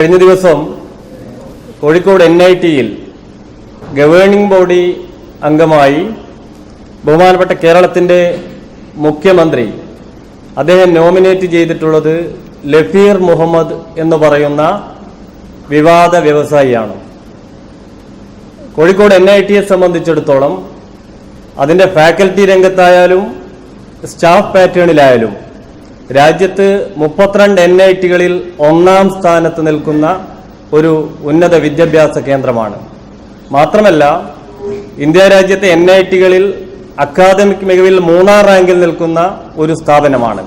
കഴിഞ്ഞ ദിവസം Kozhikode NITയിൽ governing body അംഗമായി ബഹുമാനപ്പെട്ട കേരളത്തിന്റെ മുഖ്യമന്ത്രി അദ്ദേഹം നോമിനേറ്റ് ചെയ്തിട്ടുള്ളത് ലഫീർ മുഹമ്മദ് എന്ന് പറയുന്ന വിവാദ വ്യവസായിയാണ്. കോഴിക്കോട് NITയെ സംബന്ധിച്ചിടത്തോളം അതിന്റെ ഫാക്കൽറ്റി രംഗത്തായാലും സ്റ്റാഫ് പാറ്റേണിലായാലും രാജ്യത്ത് 32 NITകളിൽ ഒന്നാം സ്ഥാനത്ത് നിൽക്കുന്ന ഒരു ഉന്നത വിദ്യാഭ്യാസ കേന്ദ്രമാണ്. മാത്രമല്ല ഇന്ത്യ രാജ്യത്തെ NITകളിൽ അക്കാദമിക് മികവിൽ 3ാം റാങ്കിൽ നിൽക്കുന്ന ഒരു സ്ഥാപനമാണ്.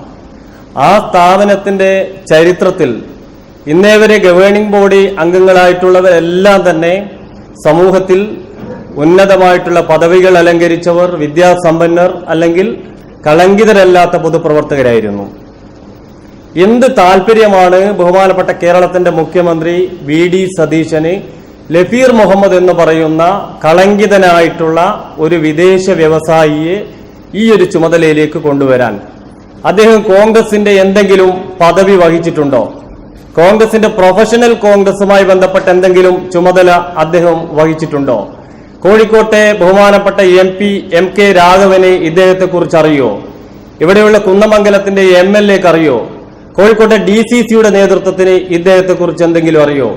ആ സ്ഥാപനത്തിന്റെ ചരിത്രത്തിൽ ഇന്നേവരെ ഗവേണിംഗ് ബോഡി അംഗങ്ങളായിട്ടുള്ളവരെല്ലാം തന്നെ സമൂഹത്തിൽ ഉന്നതമായിട്ടുള്ള പദവികൾ അലങ്കരിച്ചവർ, വിദ്യാസമ്പന്നർ അല്ലെങ്കിൽ കളങ്കിതരല്ലാത്ത പൊതുപ്രവർത്തകരായിരുന്നു. എന്ത് താല്പര്യമാണ് ബഹുമാനപ്പെട്ട കേരളത്തിന്റെ മുഖ്യമന്ത്രി VD സതീശന് ലഫീർ മുഹമ്മദ് എന്ന് പറയുന്ന കളങ്കിതനായിട്ടുള്ള ഒരു വിദേശ വ്യവസായിയെ ഈ ഒരു ചുമതലയിലേക്ക് കൊണ്ടുവരാൻ? അദ്ദേഹം കോൺഗ്രസിന്റെ എന്തെങ്കിലും പദവി വഹിച്ചിട്ടുണ്ടോ? കോൺഗ്രസിന്റെ പ്രൊഫഷണൽ കോൺഗ്രസുമായി ബന്ധപ്പെട്ട എന്തെങ്കിലും ചുമതല അദ്ദേഹം വഹിച്ചിട്ടുണ്ടോ? കോഴിക്കോട്ടെ ബഹുമാനപ്പെട്ട MP MK രാഘവനെ ഇദ്ദേഹത്തെക്കുറിച്ച് അറിയോ? ഇവിടെയുള്ള കുന്നമംഗലത്തിന്റെ MLAക്ക് അറിയോ? കോഴിക്കോട്ടെ DCCയുടെ നേതൃത്വത്തിന് ഇദ്ദേഹത്തെക്കുറിച്ച് എന്തെങ്കിലും അറിയോ?